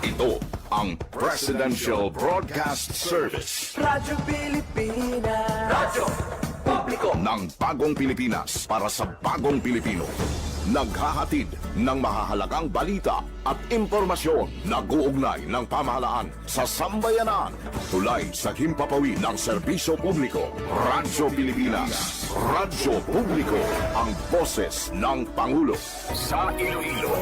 Ito ang Presidential Broadcast Service Radyo Pilipinas. Radyo Publiko ng Bagong Pilipinas para sa Bagong Pilipino. Naghahatid ng mahahalagang balita at impormasyon na guugnay ng pamahalaan sa sambayanan. Tulay sa himpapawid ng serbisyo publiko. Radyo Pilipinas. Radyo Publiko. Ang boses ng Pangulo. Sa Iloilo,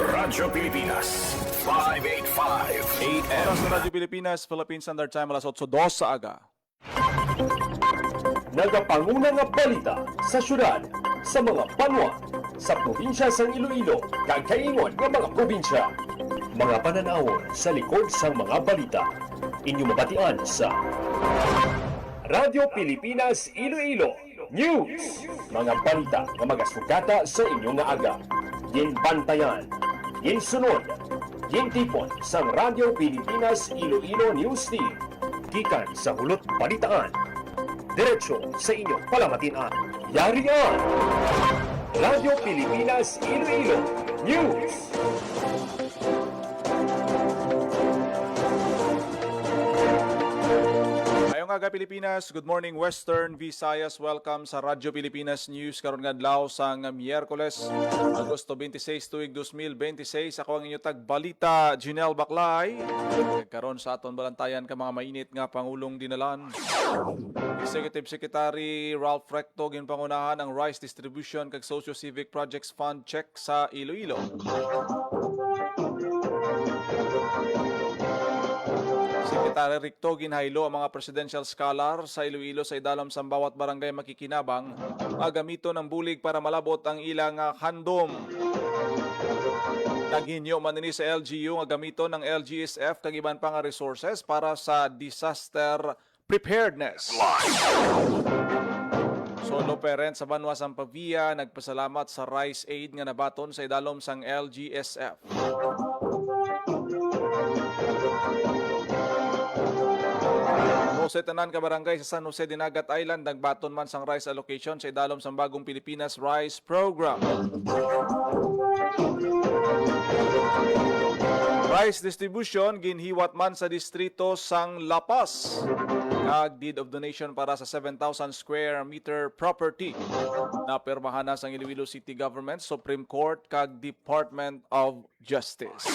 Radyo Pilipinas. 585 AM. Oras ng Radyo Pilipinas, Philippine Standard Time, alas 8:02 sa aga. Nagapanguna nga balita sa syudad, sa mga banwa, sa probinsya sa Iloilo, kagkaingon nga mga probinsya. Mga pananawon sa likod sa mga balita. Inyo mabatian sa Radyo Pilipinas Iloilo News. Mga balita nga magasugata sa inyong nga aga. Ginbantayan, ginsunod, gintipon sa Radyo Pilipinas Iloilo News Team. Gikan sa hulot balitaan. Diretso sa inyong palamatian. Yarian! Radyo Pilipinas Iloilo News! Ngayong aga Pilipinas, good morning Western Visayas. Welcome sa Radyo Pilipinas News karon nga adlaw sang Miyerkules, Agosto 26 tuig 2026. Ako ang inyong tagbalita, Jinel Baclay. Karon sa aton balantayan ka mga mainit nga pangulong dinalan. Executive Secretary Ralph Recto ginpangunahan ang rice distribution kag socio-civic projects fund check sa Iloilo. Secretary Recto ginhaylo ang mga presidential scholar sa Iloilo sa idalom sa bawat barangay makikinabang magamito ng bulig para malabot ang ilang handom. Naghinyo man ni sa LGU nga gamito ng LGSF kag iban pa nga resources para sa disaster preparedness. Solo parent sa Banwa Sampavia nagpasalamat sa rice aid nga nabaton sa idalom sang LGSF. Sa tanan ka barangay sa San Jose Dinagat Island nagbaton man sang rice allocation sa idalom sang Bagong Pilipinas Rice Program. Rice distribution ginhiwat man sa distrito sang La Paz. Kag deed of donation para sa 7,000 square meter property na permahan na sang Iloilo City Government, Supreme Court kag Department of Justice.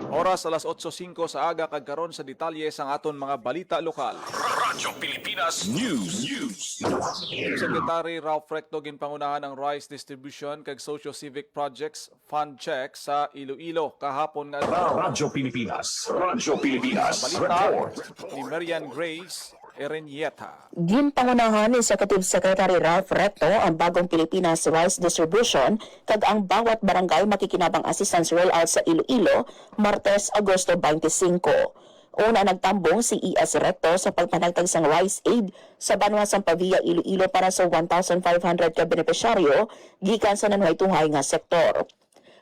Oras alas 8:05 sa aga kag karon sa detalye sang aton mga balita lokal. Radyo Pilipinas News. Secretary Ralph Recto ginpangunahan ang rice distribution kag socio-civic projects fund check sa Iloilo kahapon nga Radyo Pilipinas. Radyo Pilipinas. balita Report. ni Marian Grace Erenieta. Ginpangunahan ni Executive Secretary Ralph Recto ang Bagong Pilipinas Rice Distribution kag ang bawat barangay makikinabang assistance rollout sa Iloilo, Martes, Agosto 25. Una nagtambong si E.S. Recto sa pagpanagtag sang rice aid sa Banwa Sampavia, Iloilo para sa 1,500 ka benepisyaryo gikan sa nanuhay-tunghay nga sektor.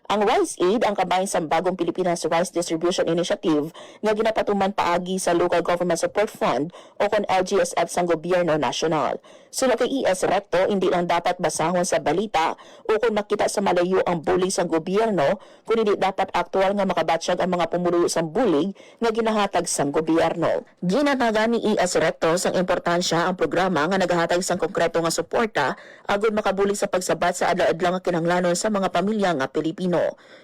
Ang Rice Aid ang kabahin sa Bagong Pilipinas Rice Distribution Initiative nga ginapatuman paagi sa Local Government Support Fund o kon LGSF sang Gobyerno Nasyonal. Sino kay E.S. Recto, hindi lang dapat basahon sa balita o kung makita sa malayo ang bulig sang gobyerno, kung hindi dapat aktual nga makabatsyag ang mga pumuluyo sang bulig nga ginahatag sang gobyerno. Ginatagan ni E.S. Recto sang importansya ang programa nga nagahatag sang konkreto nga suporta agud makabulig sa pagsabat sa adlaw-adlaw nga kinahanglanon sa mga pamilya nga Pilipino.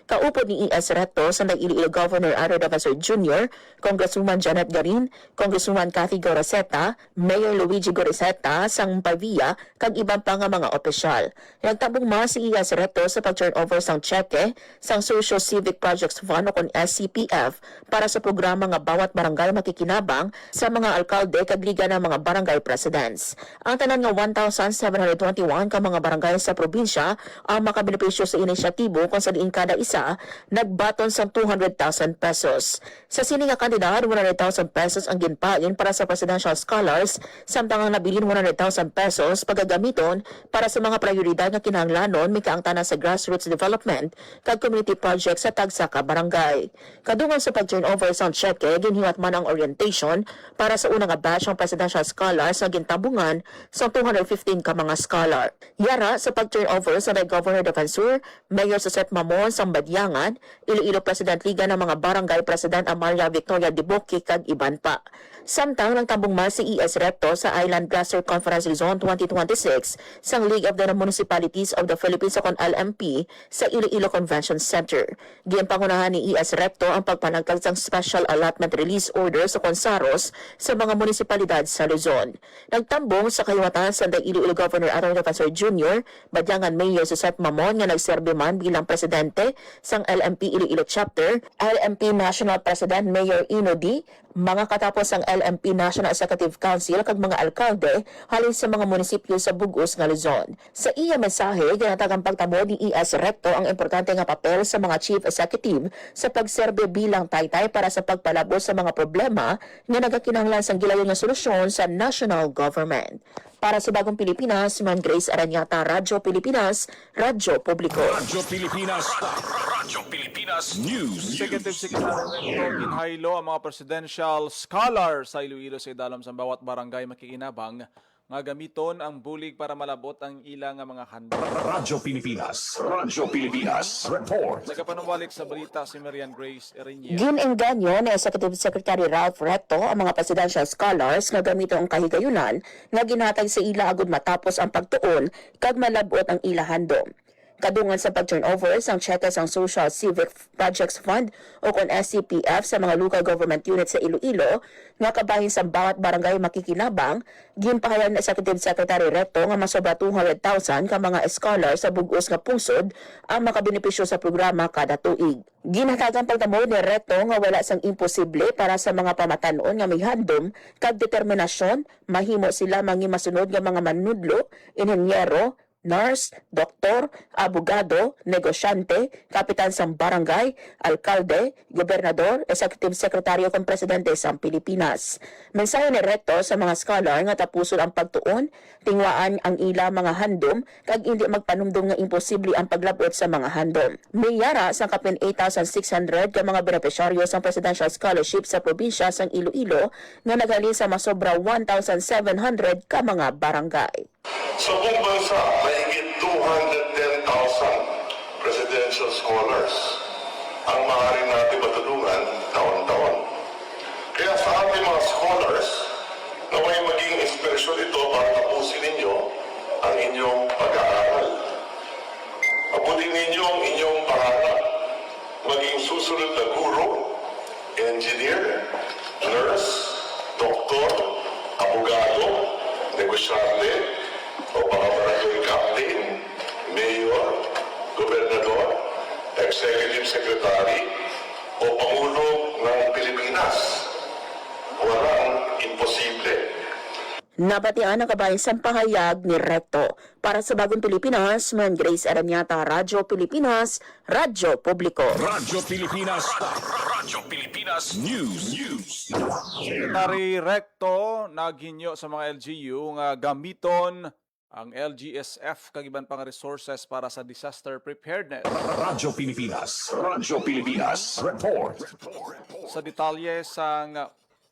Kaupod ni E.S. Recto sa nag-Iloilo Governor Aro Davasor Jr., Congresswoman Janet Garin, Congresswoman Cathy Goraceta, Mayor Luigi Goraceta, sang Pavia, kag ibang pa nga mga opisyal. Nagtabong mga si E.S. Recto sa pag-turnover sang cheque sang Social Civic Projects Fund o kon SCPF para sa programa nga bawat barangay makikinabang sa mga alkalde kag liga ng mga barangay presidents. Ang tanan nga 1,721 ka mga barangay sa probinsya ang makabenepisyo sa inisyatibo kung sa diin kada isa nagbaton sa 200,000 pesos. Sa sini nga kandidat, 100,000 pesos ang ginpain para sa presidential scholars, samtang ang nabilin 100,000 pesos pagagamiton para sa mga prioridad nga kinahanglanon may kaangtanan sa grassroots development kag community project sa tagsa ka barangay. Kadungan sa pag-turnover sa cheque, ginhiwat man ang orientation para sa unang batch ng presidential scholars na gintabungan sa 215 ka mga scholar. Yara sa pag-turnover sa Governor Defensor, Mayor Joseph Mamon sa Badyangan, Iloilo President Liga ng mga Barangay President Amalia Victoria Diboki kag iban pa. Samtang nang tambong man si ES Recto sa Island Grassroots Conference Zone 2026 sa League of the Municipalities of the Philippines o LMP sa Iloilo Convention Center. Giampangunahan ni ES Recto ang pagpanagkag sang Special Allotment Release Order sa Consaros sa mga munisipalidad sa Luzon. Nagtambong sa kahiwatan sa Iloilo Governor Aaron Defensor Jr., Badyangan Mayor Joseph Mamon nga nagserbe man bilang presidente sang LMP Iloilo Chapter, LMP National President Mayor Ino D., mga katapos ang LMP National Executive Council kag mga alkalde halin sa mga munisipyo sa Bugos nga Luzon. Sa iya mensahe, ginatagang pagtabo ni ES Recto ang importante nga papel sa mga chief executive sa pagserbe bilang taytay para sa pagpalabo sa mga problema nga nagakinahanglan sang gilayon nga solusyon sa national government. Para sa Bagong Pilipinas, si Ma'am Grace Aranyata, Radyo Pilipinas, Radyo Publiko. Radyo Pilipinas. Radyo Pilipinas News. Executive Secretary Recto ginhaylo ang mga presidential scholar sa Iloilo sa idalam sa bawat barangay makikinabang nga gamiton ang bulig para malabot ang ilang nga mga handa. Radyo Pilipinas. Radyo Pilipinas. Report. Nagapanumbalik sa balita si Marian Grace Eriñez. Ginengganyo ni Executive Secretary Ralph Recto ang mga presidential scholars nga gamito ang kahigayunan nga ginhatag sa ila agud matapos ang pagtuon kag malabot ang ila handom. Kadungan sa pag-turnover sang cheque sang Social Civic Projects Fund o kon SCPF sa mga local government units sa Iloilo nga kabahin sa bawat barangay makikinabang, ginpahayan na Executive Secretary Recto nga masobra 200,000 ka mga scholar sa bugos nga pungsod ang makabenepisyo sa programa kada tuig. Ginhatagan pagtamo ni Recto nga wala sang imposible para sa mga pamatanon nga may handom kag determinasyon mahimo sila mangimasunod nga mga manudlo, inhenyero, nurse, doktor, abogado, negosyante, kapitan sang barangay, alkalde, gobernador, executive sekretaryo kung presidente sang Pilipinas. Mensahe ni Recto sa mga scholar nga tapuson ang pagtuon, tingwaan ang ila mga handom, kag hindi magpanumdum nga imposible ang paglabot sa mga handom. May yara sang kapin 8,600 ka mga benepisyaryo sang presidential scholarship sa probinsya sang Iloilo nga naghalin sa masobra 1,700 ka mga barangay. Sa buong bansa, mahigit 210,000 presidential scholars ang maaari natin matulungan taon-taon. Kaya sa ating mga scholars, naway maging inspirasyon ito para tapusin ninyo ang inyong pag-aaral. Abutin ninyo ang inyong pangarap, maging susunod na guro, engineer, nurse, doktor, abogado, negosyante, o mga barangay captain, mayor, gobernador, executive secretary, o pangulo ng Pilipinas. Walang imposible. Nabatian ang kabayan sa pahayag ni Recto. Para sa Bagong Pilipinas, Ma'am Grace Aranyata, Radyo Pilipinas, Radyo Publiko. Radyo Pilipinas. Radyo Pilipinas News. Secretary Recto naghinyo sa mga LGU nga gamiton ang LGSF kag iban pang resources para sa disaster preparedness. Radyo Pilipinas. Radyo Pilipinas. Report. Sa detalye sang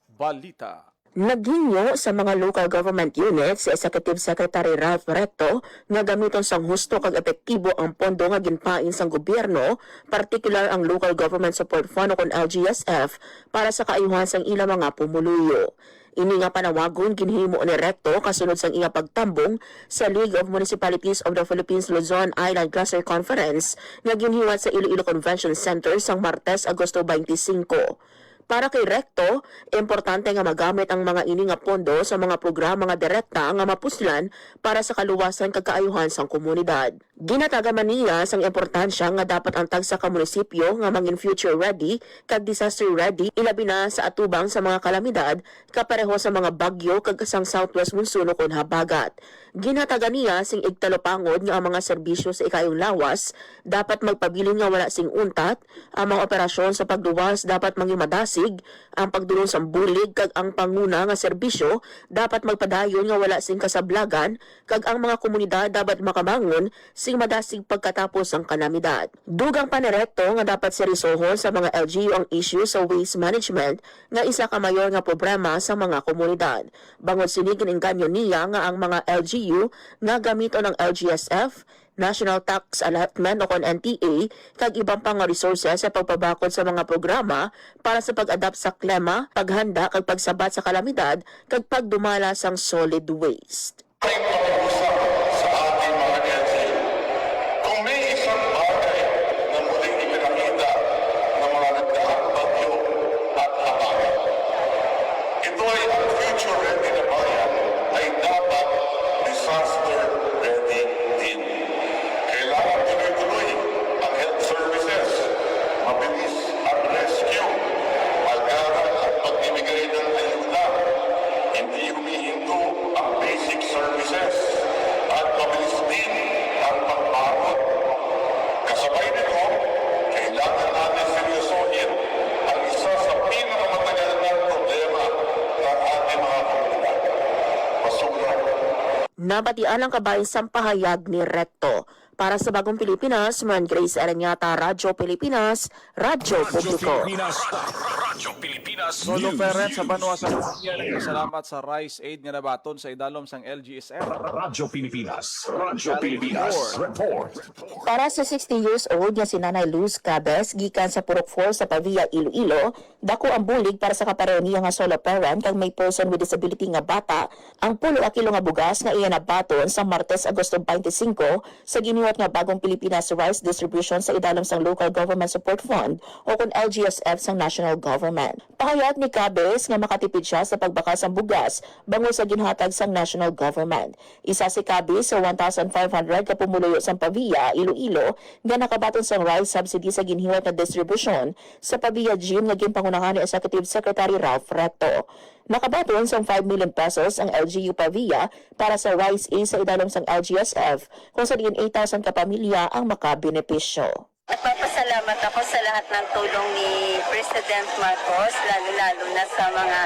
balita. Naghinyo sa mga local government units si Executive Secretary Ralph Recto nga gamiton sang husto kag epektibo ang pondo nga ginpain sang gobyerno, partikular ang Local Government Support Fund o kon LGSF para sa kaayuhan sang ilang mga pumuluyo. Ini nga panawagon ginhimo ni Recto kasunod sang iya pagtambong sa League of Municipalities of the Philippines Luzon Island Cluster Conference nga ginhiwat sa Iloilo Convention Center sang Martes, Agosto 25. Para kay Recto, importante nga magamit ang mga ini nga pondo sa mga programa nga direkta nga mapuslan para sa kaluwasan kag kaayuhan sang komunidad. Ginatagaman niya sang importansya nga dapat ang tagsa ka munisipyo nga mangin future ready kag disaster ready ilabi na sa atubang sa mga kalamidad kapareho sa mga bagyo kag kasang southwest monsoon o kon habagat. Ginatagan niya sing igtalopangod nga ang mga serbisyo sa ikayong lawas dapat magpabilin nga wala sing untat, ang mga operasyon sa pagluwas dapat mangimadasig, ang pagdulong sa bulig kag ang panguna nga serbisyo dapat magpadayon nga wala sing kasablagan kag ang mga komunidad dapat makabangon sing madasig pagkatapos ang kalamidad. Dugang panirekto nga dapat serisohon sa mga LGU ang issue sa waste management nga isa ka mayor nga problema sa mga komunidad. Bangod sinigin inganyo niya nga ang mga LGU nga gamiton ng LGSF, National Tax Allotment o kon NTA kag ibang pang resources sa pagpabakod sa mga programa para sa pag-adapt sa klima, paghanda kag pagsabat sa kalamidad kag pagdumala sang solid waste. Ay pag-usap sa ating mga LGU. Kung may isang bagay na muling ipinakita ng mga nagdaang bagyo at habagat, ito ay ang future ready na bayan ay dapat disaster ready din. Kailangan tuloy-tuloy ang health services, mabilis ang rescue, agaran at pagbibigay ng ayuda, hindi humihinto ang basic services at mabilis din ang pagpapot. Kasabay nito, kailangan natin seryosohin ang isa sa pinakamatagal na problema ng ating mga komunidad. Basura. Nabatian ang kabayan sa pahayag ni Recto. Para sa Bagong Pilipinas, man Grace Aranyata, Radyo Pilipinas, Radyo Publiko. Radyo Pilipinas Solo parent sa Banwa sa Pilipinas, nagpasalamat sa rice aid nga nabaton sa idalom sang LGSF. Radyo Pilipinas. Radyo Pilipinas. Report. Para sa 60 years old nga si Nanay Luz Cabez, gikan sa Purok 4 sa Pavia, Iloilo, dako ang bulig para sa kapareho niya nga solo parent kag may person with disability nga bata, ang 10 kilo nga bugas nga iya nabaton sa Martes, Agosto 25 sa giniwat nga Bagong Pilipinas Rice Distribution sa idalom sang Local Government Support Fund o kung LGSF sang National Government. Pahayag ni Cabez nga makatipid siya sa pagbakas ng bugas bango sa ginhatag sang National Government. Isa si Cabez sa 1,500 ka pumuluyo sang Pavia, Iloilo nga nakabaton sang rice subsidy sa ginhiwat na distribution sa Pavia Gym nga ginpangunahan ni Executive Secretary Ralph Recto. Nakabaton sang 5 million pesos ang LGU Pavia para sa rice aid sa idalom sang LGSF kung sa diin 8,000 kapamilya ang makabenepisyo. Nagpapasalamat ako sa lahat ng tulong ni President Marcos, lalo-lalo na sa mga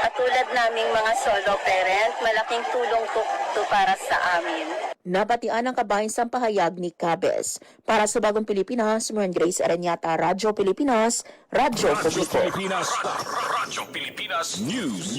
katulad naming mga solo parent. Malaking tulong to para sa amin. Nabatian ang kabayan sa pahayag ni Cabez. Para sa Bagong Pilipinas, Mern Grace Aranyata, Radyo Pilipinas, Radyo Publiko. Radyo Pilipinas News.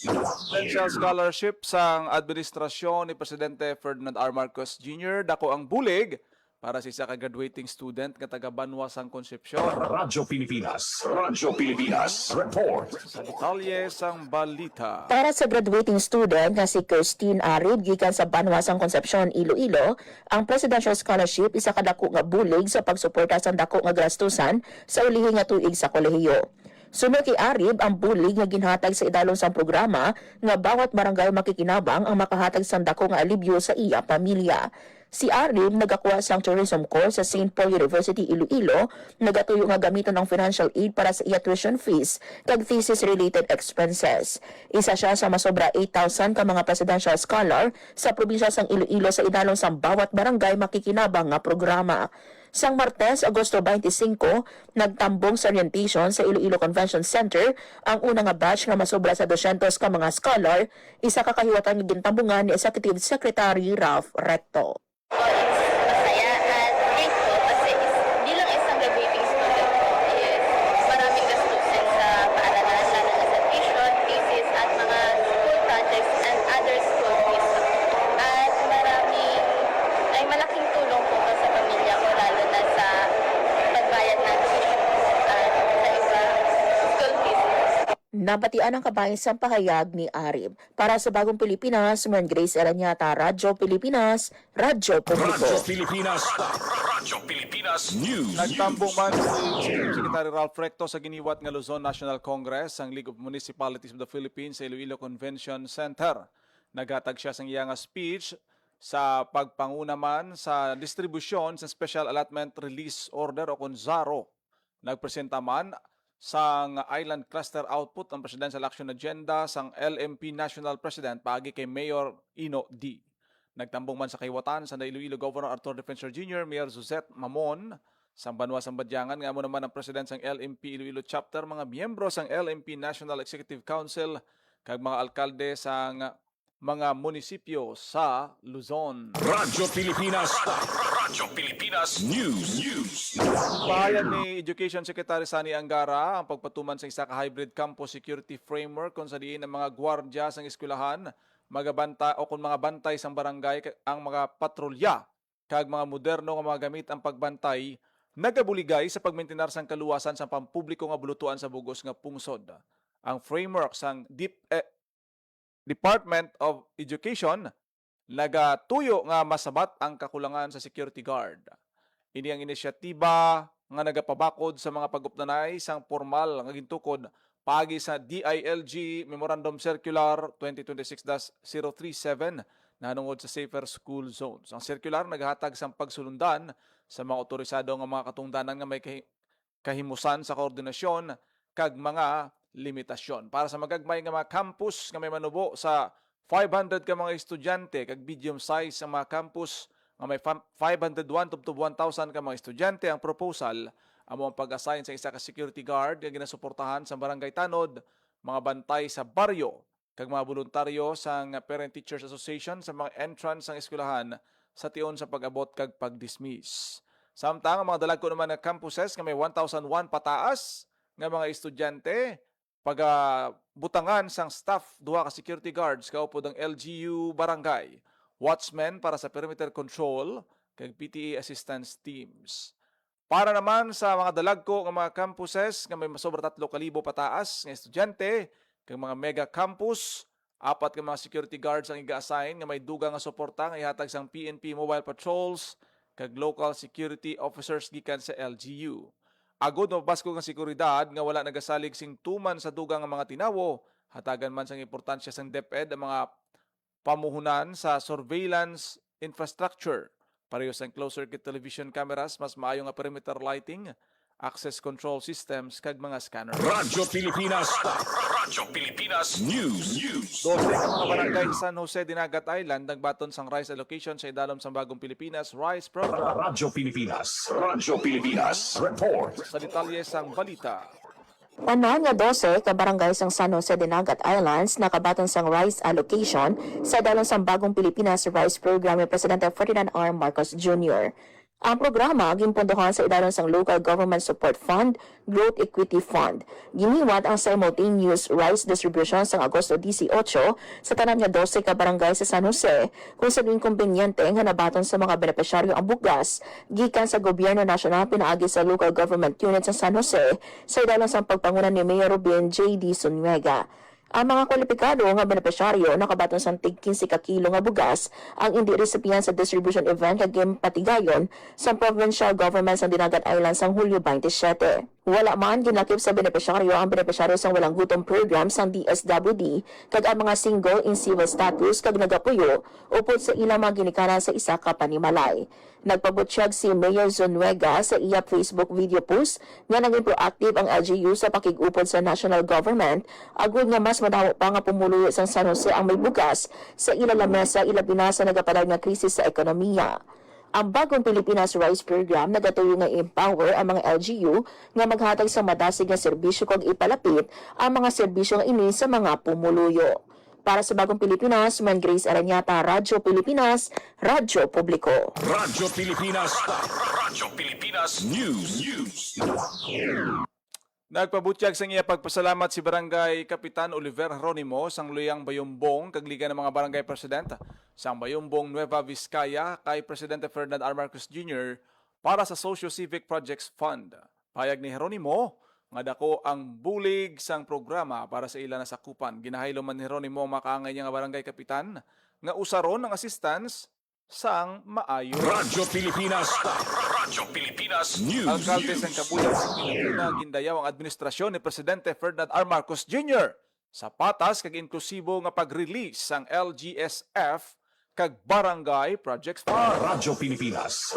Presidential scholarship sang administrasyon ni Presidente Ferdinand R. Marcos Jr. dako ang bulig para sa isa ka graduating student nga taga Banwa sang Concepcion. Radyo Pilipinas. Radyo Pilipinas. Report. Sa detalye sang balita. Para sa graduating student nga si Christine Arid gikan sa Banwa sang Concepcion, Iloilo, ang presidential scholarship isa ka dako nga bulig sa pagsuporta sa dako nga gastusan sa ulihi nga tuig sa kolehiyo. Sunod kay Arib ang bulig nga ginhatag sa idalom sang programa nga bawat barangay makikinabang ang makahatag sang dako nga alibyo sa iya pamilya. Si Arib nagakuha sang tourism course sa St. Paul University, Iloilo, nagatuyo nga gamiton ng financial aid para sa iya tuition fees kag thesis-related expenses. Isa siya sa masobra 8,000 ka mga presidential scholar sa probinsya sang Iloilo sa idalom sang bawat barangay makikinabang nga programa. Sang Martes, Agosto 25, nagtambong sa orientation sa Iloilo Convention Center ang una nga batch nga masobra sa 200 ka mga scholar, isa ka kahiwatan nga gintambungan ni Executive Secretary Ralph Recto. Masaya at thankful kasi bilang isang graduating student ko is maraming gastusin sa paaralan, lalo na sa tuition, thesis at mga school projects and other school fees. At malaking tulong po to sa pamilya ko, lalo na sa pagbayad ng tuition at sa iba school fees. Nabatian ang kabayan sa pahayag ni Arib. Para sa Bagong Pilipinas, Mern Grace Aranyata, Radyo Pilipinas, Radyo Publiko. Radyo Pilipinas. Radyo Pilipinas News. Nagtambong man si Secretary Ralph Recto sa giniwat nga Luzon National Congress ang League of Municipalities of the Philippines sa Iloilo Convention Center. Naghatag siya sang iyang speech sa pagpanguna man sa distribusyon sa Special Allotment Release Order o kung ZARO. Nagpresenta man sang Island Cluster Output ang Presidential Action Agenda sang LMP National President paagi kay Mayor Ino D. Nagtambong man sa kayawatan sa Iloilo Governor Arthur Defensor Jr., Mayor Suzette Mamon, sang Banwa sang Badyangan, nga mo naman ang President sang LMP Iloilo Chapter, mga miyembro sang LMP National Executive Council, kag mga alkalde sang mga munisipyo sa Luzon. Radyo Pilipinas. Radyo Pilipinas News. Pahayag ni Education Secretary Sani Angara ang pagpatuman sa isa ka hybrid campus security framework kung sa diin ang mga gwardya sang eskwelahan, magabanta o kung mga bantay sang barangay ang mga patrolya kag mga moderno nga mga gamit ang pagbantay nagabuligay sa pagmaintenar sang kaluwasan sa pampubliko nga bulutuan sa bugos nga pungsod. Ang framework sang Department of Education nagatuyo nga masabat ang kakulangan sa security guard. Ini ang inisyatiba nga nagapabakod sa mga pag-upnanay sang formal nga gintukod pagi sa DILG Memorandum Circular 2026-037 na nungod sa Safer School Zones. Ang circular naghatag sang pagsulundan sa mga otorisado nga mga katungdanan nga may kahimusan sa koordinasyon kag mga limitasyon. Para sa magagmay nga mga campus nga may manubo sa 500 ka mga estudyante kag medium size ang mga campus nga may 501 to 1,000 ka mga estudyante, ang proposal amo ang pag-assign sa isa ka security guard nga ginasuportahan sa barangay tanod, mga bantay sa baryo kag mga voluntaryo sa Parent Teachers Association sa mga entrance ng eskwelahan sa tion sa pag-abot kag pag-dismiss. Samtang ang mga dalagko naman na campuses nga may 1,001 pataas nga mga estudyante, butangan sang staff duha ka security guards kaupod ang LGU barangay, watchmen para sa perimeter control kag PTA assistance teams. Para naman sa mga dalagko nga mga campuses nga may masobra 3,000 pataas nga estudyante kag mga mega campus, 4 ka mga security guards ang iga-assign nga may dugang nga suporta nga ihatag sang PNP mobile patrols kag local security officers gikan sa LGU. Agod mabasko nga seguridad nga wala nagasalig sing tuman sa dugang nga mga tinawo, hatagan man sang importansya sang DepEd ang mga pamuhunan sa surveillance infrastructure. Pareho sang closed-circuit television cameras, mas maayo nga perimeter lighting, access control systems, kag mga scanner. Radyo Pilipinas. Radyo Pilipinas News. 12 ka mga barangay sa San Jose, Dinagat Island, nagbaton sang rice allocation sa idalom sang Bagong Pilipinas Rice Program. Radyo Pilipinas. Radyo Pilipinas. Report. Sa detalye sang balita. Tanan nga 12 ka barangay sang San Jose Dinagat Islands nakabaton sang rice allocation sa dalong sang Bagong Pilipinas Rice Program ni Presidente Ferdinand R. Marcos Jr. Ang programa gimpondohan sa idalon sang Local Government Support Fund, Growth Equity Fund. Giniwat ang simultaneous rice distribution sang Agosto 18 sa tanan nga 12 ka barangay sa San Jose kung sabing kumpenyente nga nabaton sa mga benepisyaryo ang bugas gikan sa Gobyerno Nasyonal pinaagi sa Local Government Unit sa San Jose sa idalon sang pagpangunan ni Mayor Ruben J.D. Zuniga. Ang mga kwalipikado nga benepisyaryo nakabaton sang tig 15 ka kilo nga bugas ang hindi recipients sa distribution event kag patigayon sa provincial government sa Dinagat Island sang Hulyo 27. Wala man ginlakip sa benepisyaryo ang benepisyaryo sang walang gutom program sang DSWD kag ang mga single in civil status kag nagapuyo upod sa ilang mga ginikanan sa isa ka panimalay. Nagpabutyag si Mayor Zuniga sa iya Facebook video post nga naging proactive ang LGU sa pakig-upod sa national government agud nga mas madawo pa nga pumuluyo sang San Jose ang may bugas sa ila lamesa ilabi na sa nagapadag nga krisis sa ekonomiya. Ang Bagong Pilipinas Rice Program nagatuyo nga empower ang mga LGU nga maghatag sa madasig nga serbisyo kag ipalapit ang mga serbisyo nga ini sa mga pumuluyo. Para sa Bagong Pilipinas, man Grace Aranyata, Radyo Pilipinas, Radyo Publiko. Radyo Pilipinas. Radyo Pilipinas News. Nagpabutyag sa iya pagpasalamat si Barangay Kapitan Oliver Jeronimo sang Luyang Bayumbong kag Liga ng mga Barangay President sang Bayumbong Nueva Vizcaya kay Presidente Ferdinand R. Marcos Jr. para sa Socio-Civic Projects Fund. Payag ni Jeronimo nga dako ang bulig sang programa para sa ila nasakupan. Ginahaylo man ni Jeronimo makaangay niya nga Barangay Kapitan nga usaron ang assistance sang maayo. Radyo Pilipinas. Radyo Pilipinas News. Alkalde sang Kabuyat sa Pilipinas gindayaw ang administrasyon ni Presidente Ferdinand R. Marcos Jr. sa patas kag inklusibo nga pag-release sang LGSF kag Barangay Projects Fund. Radyo Pilipinas,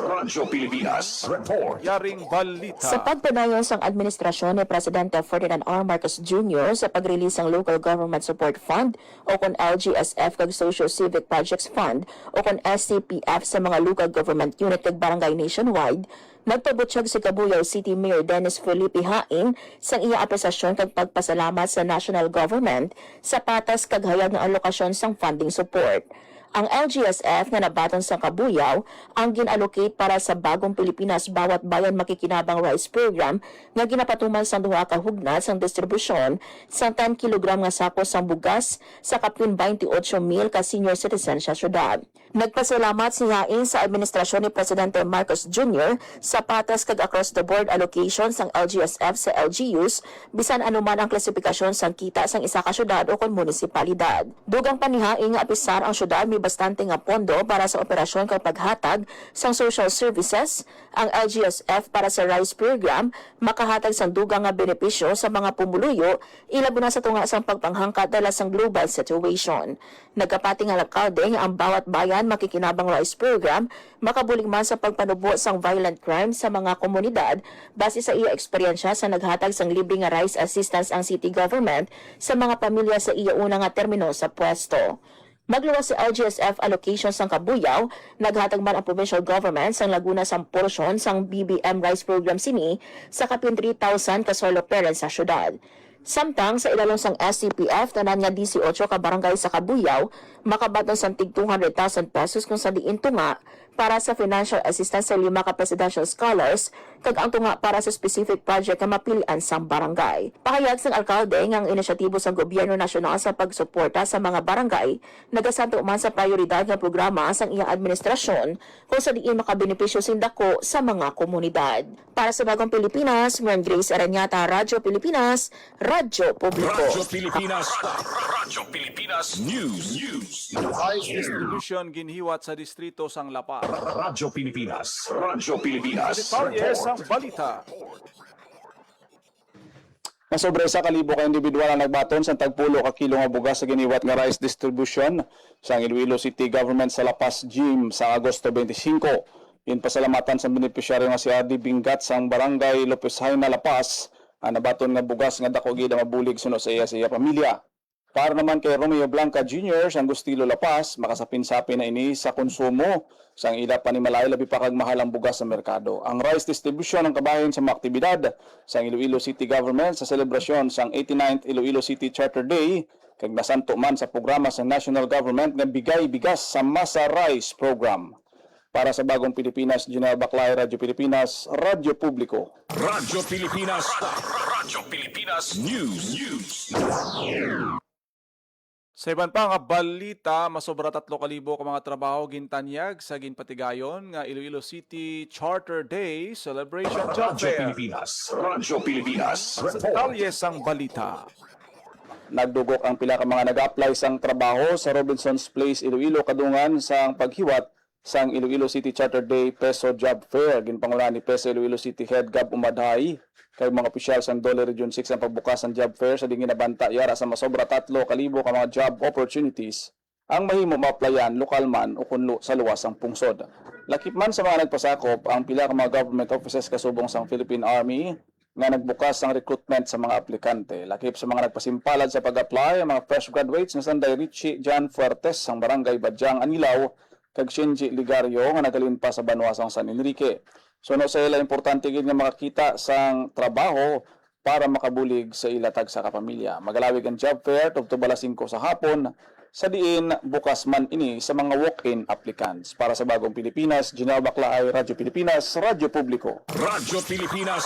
report. Yaring balita. Sa pagpadayon sang administrasyon ni Presidente Ferdinand R. Marcos Jr. sa pag-release ng Local Government Support Fund o kung LGSF kag Social Civic Projects Fund o kung SCPF sa mga local government unit kag barangay nationwide, nagpabutyag si Cabuyao City Mayor Dennis Felipe Hain sang iya apresiasyon kag pagpasalamat sa national government sa patas kag hayag ng alokasyon sang funding support. Ang LGSF na nabaton sa Cabuyao ang ginallocate para sa Bagong Pilipinas Bawat Bayan Makikinabang Rice Program nga ginapatuman sa duha ka hugnat sang distribusyon sa 10 kg nga sako sang bugas sa kapin 28,000 ka senior citizen sa syudad. Nagpasalamat si Hain sa administrasyon ni Presidente Marcos Jr. sa patas kag across the board allocation sang LGSF sa LGUs bisan anuman ang klasifikasyon sang kita sang isa ka syudad o kon munisipalidad. Dugang panihain nga apisar ang syudad may bastante nga pondo para sa operasyon kag paghatag sang social services. Ang LGSF para sa rice program makahatag sang dugang nga benepisyo sa mga pumuluyo ilabo na sa tunga sang pagpanghangkat dala sang global situation. Nagkapati nga alkalde nga ang Bawat Bayan Makikinabang Rice Program makabulig man sa pagpanubo sang violent crime sa mga komunidad base sa iya eksperyensya sa naghatag sang libre nga rice assistance ang city government sa mga pamilya sa iya una nga termino sa pwesto. Magluwas sa LGSF allocation sang Cabuyao, naghatag man ang provincial government sang Laguna sang porsyon sang BBM Rice Program sini sa kapin 3,000 ka solo parents sa syudad. Samtang sa ilalong sang SCPF, tanan nga 18 ka barangay sa Cabuyao, makabaton sang tig 200,000 pesos kung sa diin tunga para sa financial assistance sa 5 ka presidential scholars kag ang tunga para sa specific project nga mapilian sang barangay. Pahayag sang alkalde nga ang inisyatibo sa gobyerno nasyonal sa pagsuporta sa mga barangay nagasanto man sa prioridad nga programa sang iyang administrasyon kung sa diin makabenepisyo sing dako sa mga komunidad. Para sa Bagong Pilipinas, Ma'am Grace Aranyata, Radyo Pilipinas, Radyo Publiko. Radyo Pilipinas News. Rice distribution ginhiwat sa distrito sang Lapar. Radyo Pilipinas. Detalye sang balita. Nasobra sa kalibo ka individual ang nagbaton sa tagpulo ka kilo nga bugas sa giniwat nga rice distribution sa Iloilo City Government sa La Paz Gym sa Agosto 25. In pasalamatan sa benepisyaryo nga si Adi Bingat sang Barangay Lopez Haina, La Paz, ang nabaton nga bugas nga dako gid mabulig suno sa iya pamilya. Para naman kay Romeo Blanca Jr. sang Gustilo La Paz, makasapin-sapin na ini sa konsumo sang ila panimalay labi pa kag mahal ang bugas sa merkado. Ang rice distribution ang kabahin sa mga aktibidad sang Iloilo City Government sa selebrasyon sang 89th Iloilo City Charter Day kag nasanto man sa programa sa national government nga bigay bigas sa Masa Rice Program. Para sa Bagong Pilipinas, General Baclay, Radyo Pilipinas, Radyo Publiko. Radyo Pilipinas News. Sa iban pa nga balita, masobra 3,000 ka mga trabaho gintanyag sa ginpatigayon nga Iloilo City Charter Day Celebration Job Fair. Radyo Pilipinas. Detalye sang balita. Nagdugok ang pila ka mga nag-apply sang trabaho sa Robinson's Place, Iloilo, kadungan sang paghiwat sang Iloilo City Charter Day Peso Job Fair. Ginpangunahan ni Peso Iloilo City Head Gab Umadhay kay mga opisyal sang Dole Region 6 ang pagbukas ng job fair sa dingin nabanta yara sa masobra 3,000 ka mga job opportunities ang mahimo ma-applyan lokal man o kunlo sa luwas ang pungsod. Lakip man sa mga nagpasakop ang pila ka mga government offices kasubong sang Philippine Army nga nagbukas ang recruitment sa mga aplikante. Lakip sa mga nagpasimpalad sa pag-apply ang mga fresh graduates nga sanday Richie John Fuertes sang Barangay Badyang, Anilaw kag Shinji Ligario nga nagalin pa sa Banwasang San Enrique. So no sa ila importante gid nga makakita sang trabaho para makabulig sa ilatag sa kapamilya. Magalawig ang job fair tubto balas 5 sa hapon sa diin bukas man ini sa mga walk-in applicants. Para sa Bagong Pilipinas, General Baclaay, Radyo Pilipinas, Radyo Publiko. Radyo Pilipinas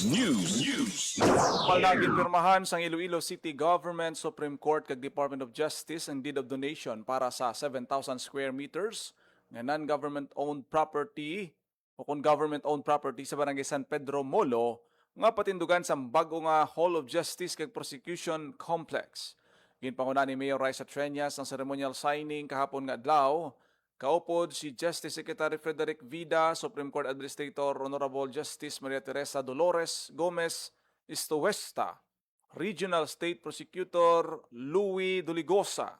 News. Palaging pirmahan sang Iloilo City Government, Supreme Court kag Department of Justice ang deed of donation para sa 7,000 square meters nga non-government owned property o kung government owned property sa Barangay San Pedro Molo nga patindugan sa bago nga Hall of Justice kag Prosecution Complex. Ginpanguna ni Mayor Raisa Treñas ang ceremonial signing kahapon nga adlaw. Kaupod si Justice Secretary Frederick Vida, Supreme Court Administrator Honorable Justice Maria Teresa Dolores Gomez Istuesta, Regional State Prosecutor Louis Doligosa,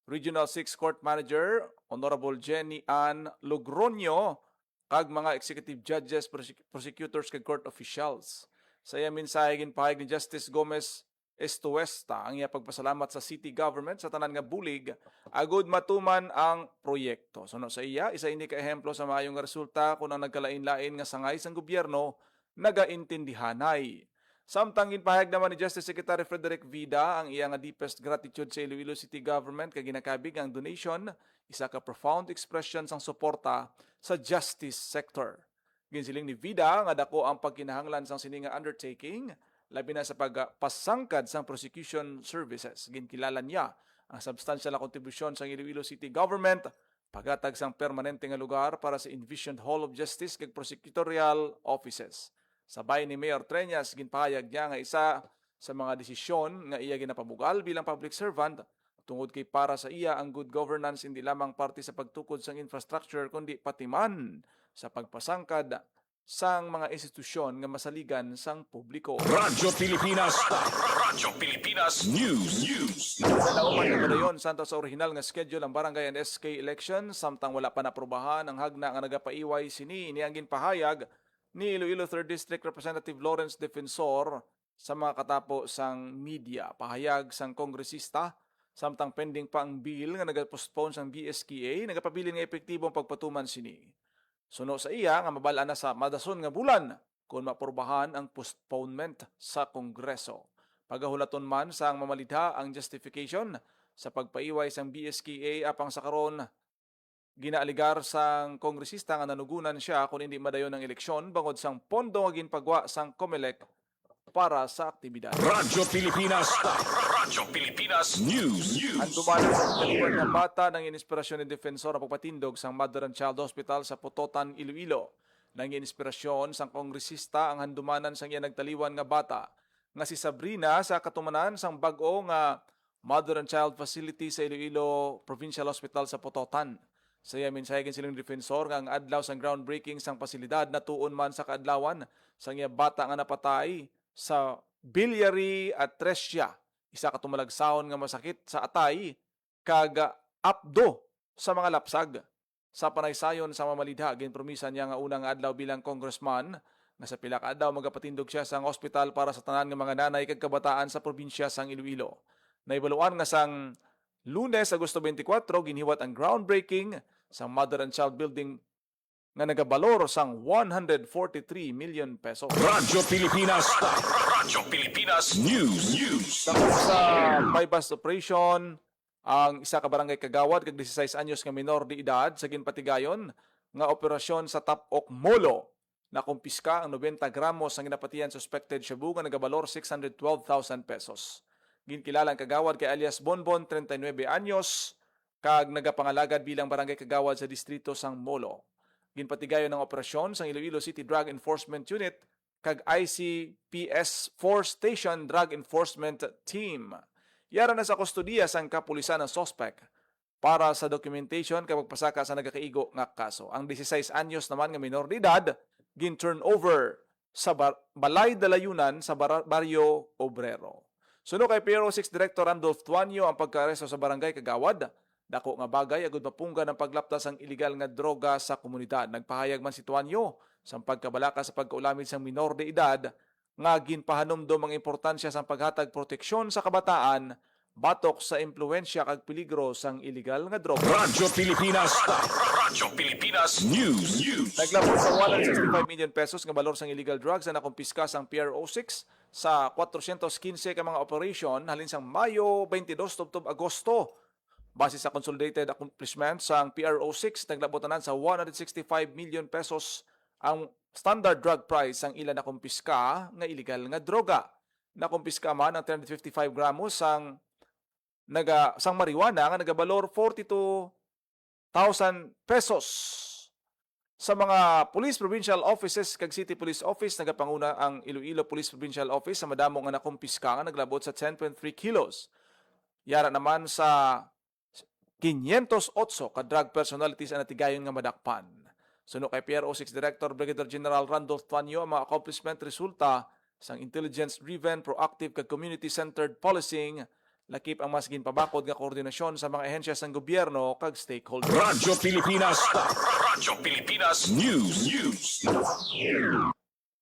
Regional 6 Court Manager Honorable Jenny Ann Logroño kag mga executive judges, prosecutors kag court officials. Sa iya mensahe ginpahayag ni Justice Gomez Estuesta ang iya pagpasalamat sa city government sa tanan nga bulig agud matuman ang proyekto. Suno sa iya, isa ini ka ehemplo sa maayong nga resulta kung ang nagkalain-lain nga sangay sang gobyerno nagaintindihanay. Samtang ginpahayag naman ni Justice Secretary Frederick Vida ang iya nga deepest gratitude sa Iloilo City Government kay ginakabig ang donation, isa ka profound expression sang suporta sa justice sector. Ginsiling ni Vida nga dako ang pagkinahanglan sang sini nga undertaking, labi na sa pagpasangkad sang prosecution services. Ginkilala niya ang substantial na kontribusyon sang Iloilo City Government paghatag sang permanente nga lugar para sa envisioned Hall of Justice kag prosecutorial offices. Sabay ni Mayor Treñas, ginpahayag niya nga isa sa mga desisyon nga iya ginapabugal bilang public servant tungod kay para sa iya ang good governance hindi lamang parte sa pagtukod sang infrastructure kundi pati man sa pagpasangkad sang mga institusyon nga masaligan sang publiko. Radyo Pilipinas. Radyo Pilipinas News. Sa nauman nga padayon, santo sa orihinal nga schedule ang barangay and SK election, samtang wala pa naprubahan ang hagna nga nagapaiway sini, ini ang ginpahayag ni Iloilo 3rd District Representative Lawrence Defensor sa mga katapo sang media. Pahayag sang kongresista, samtang pending pa ang bill nga nagapostpone sang BSKA, nagapabilin nga epektibong pagpatuman sini. Suno sa iya nga mabalaan na sa madason nga bulan kung mapurbahan ang postponement sa Kongreso. Pagahulaton man sang mamalidha ang justification sa pagpaiway sang BSKA apang sa karon ginaaligar sang kongresista nga nanugunan siya kung hindi madayon ng eleksyon bangod sang pondo nga ginpagwa sang COMELEC para sa aktibidad. Radyo Pilipinas. Radyo Pilipinas News. Ang dumanan sa kaliwan ng bata ng inspirasyon ni Defensor ang pagpatindog sang Mother and Child Hospital sa Putotan, Iloilo. Nang inspirasyon sang kongresista ang handumanan sang iya nagtaliwan nga bata nga si Sabrina sa katumanan sang bag-o nga Mother and Child Facility sa Iloilo Provincial Hospital sa Putotan. Sa iya mensahe silang Defensor nga ang adlaw sang groundbreaking sang pasilidad na tuon man sa kaadlawan sang iya bata nga napatay sa biliary atresia, isa ka tumalagsahon nga masakit sa atay kag apdo sa mga lapsag. Sa panaysayon sa mamalidha, ginpromisa niya nga unang adlaw bilang congressman nga sa pila ka adlaw magapatindog siya sang ospital para sa tanan nga mga nanay kag kabataan sa probinsya sang Iloilo. Naibaluan nga sang Lunes, Agosto 24, ginhiwat ang groundbreaking sa Mother and Child Building nga nagabalor sang 143 million pesos. Radyo Pilipinas. Radyo Pilipinas News. Takot sa bypass operation, ang isa ka barangay kagawad kag 16 anyos nga minor de edad sa ginpatigayon nga operasyon sa Tapok Molo. Nakumpiska ang 90 gramos ang ginapatian suspected shabu nga nagabalor 612,000 pesos. Ginkilalang kagawad kay alias Bonbon, 39 anyos, kag nagapangalagad bilang barangay kagawad sa distrito sang Molo. Ginpatigayon ng operasyon sang Iloilo City Drug Enforcement Unit kag ICPS 4 Station Drug Enforcement Team. Yara na sa kustodiya sang kapulisan ng suspect para sa documentation kag pagpasaka sa nagakaigo nga kaso. Ang 16 anyos naman nga minor de edad gin-turn over sa Balay Dalayunan sa Barrio Obrero. Suno kay PRO 6 Director Randolph Tuanyo ang pagkaaresto sa barangay kagawad. Dako nga bagay agud mapungga ng paglaptas ang iligal nga droga sa komunidad. Nagpahayag man si Tuanyo sa pagkabalaka sa pagkaulamid sang minor de edad nga ginpahanumdom ang importansya sa paghatag proteksyon sa kabataan batok sa impluwensya kag peligro sang iligal nga droga. Radyo Pilipinas. Radyo Pilipinas News. Naglabot sa 165 million pesos nga balor sang illegal drugs na nakumpiska sang PRO6 sa 415 ka mga operation halin sang Mayo 22 tubtob Agosto. Base sa consolidated accomplishments sang PRO6, naglabot na sa 165 million pesos ang standard drug price ang ilan na kumpiska nga illegal nga droga. Nakumpiska man ang 355 gramos sang marijuana nga nagabalor 42,000 pesos. Sa mga Police Provincial Offices kag City Police Office, nagapanguna ang Iloilo Police Provincial Office sa madamo nga nakumpiska nga naglabot sa 10.3 kilos. Yara naman sa 508 ka drug personalities ang natigayon nga madakpan. Suno kay PRO6 Director Brigadier General Randolph Tuanyo ang mga accomplishment resulta sang intelligence-driven, proactive kag community-centered policing lakip ang mas ginpabakod nga koordinasyon sa mga ehensya sang gobyerno kag stakeholders. Radyo Pilipinas. Radyo Pilipinas News.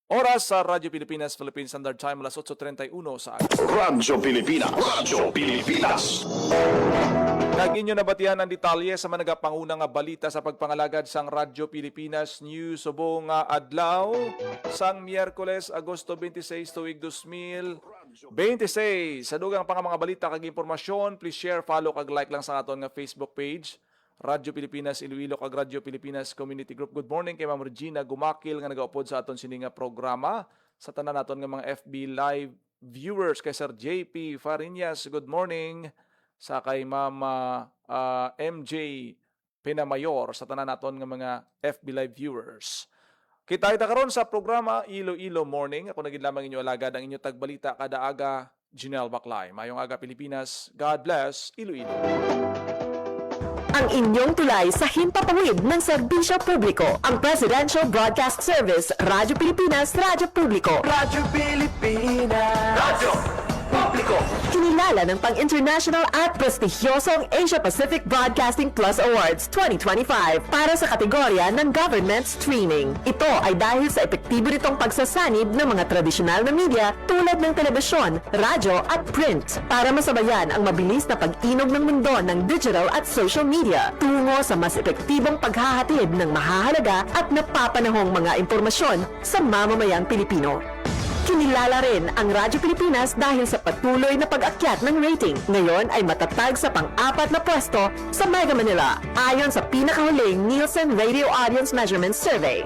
Oras sa Radyo Pilipinas, Philippine Standard Time, alas 8:31 sa agaw. Radyo Pilipinas. Radyo Pilipinas. Nag-inyo nabatihan ang detalye sa managapangunang nga balita sa pagpangalagad sang Radyo Pilipinas News subong adlaw sang Miyerkules, Agosto 26 tuig 2026. Sa dugang pang mga balita kag impormasyon, please share, follow kag like lang sa aton nga Facebook page Radyo Pilipinas Iloilo kag Radyo Pilipinas Community Group. Good morning kay Ma'am Regina Gumakil nga nagaupod sa aton sini nga programa. Sa tanan naton nga mga FB live viewers, kay Sir JP Farinas, good morning. Sa kay Ma'am MJ Pinamayor, sa tanan naton nga mga FB live viewers. Kita karon sa programa Iloilo Morning. Ako naging lamang inyo alagad ang inyo tagbalita kada aga. Janelle Baclay. Mayong aga Pilipinas. God bless Iloilo. Ang inyong tulay sa himpapawid ng serbisyo publiko. Ang Presidential Broadcast Service, Radyo Pilipinas, Radyo Publiko. Radyo Pilipinas. Radyo Publiko. Kinilala ng pang-international at prestigyosong Asia Pacific Broadcasting Plus Awards 2025 para sa kategorya ng Government Streaming. Ito ay dahil sa epektibo nitong pagsasanib ng mga tradisyonal na media tulad ng telebisyon, radyo at print para masabayan ang mabilis na pag-inog ng mundo ng digital at social media tungo sa mas epektibong paghahatid ng mahahalaga at napapanahong mga impormasyon sa mamamayang Pilipino. Kinilala rin ang Radyo Pilipinas dahil sa patuloy na pag-akyat ng rating. Ngayon ay matatag sa pang-4 na pwesto sa Mega Manila ayon sa pinakahuling Nielsen Radio Audience Measurement Survey.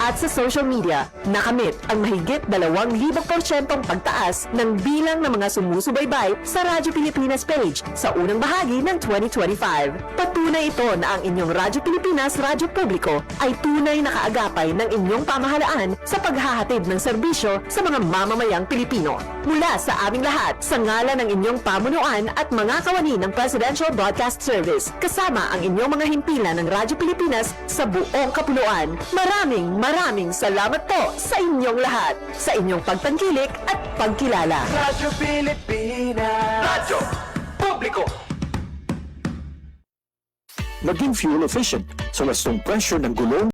At sa social media, nakamit ang mahigit 2,000% pagtaas ng bilang ng mga sumusubaybay sa Radyo Pilipinas page sa unang bahagi ng 2025. Patunay ito na ang inyong Radyo Pilipinas Radyo Publiko ay tunay na kaagapay ng inyong pamahalaan sa paghahatid ng serbisyo sa mga mamamayang Pilipino. Mula sa aming lahat, sa ngalan ng inyong pamunuan at mga kawani ng Presidential Broadcast Service, kasama ang inyong mga himpilan ng Radyo Pilipinas sa buong kapuluan. Maraming salamat po sa inyong lahat, sa inyong pagtangkilik at pagkilala. Radyo Pilipinas. Radyo Publiko. Maging fuel efficient sa wastong pressure ng gulong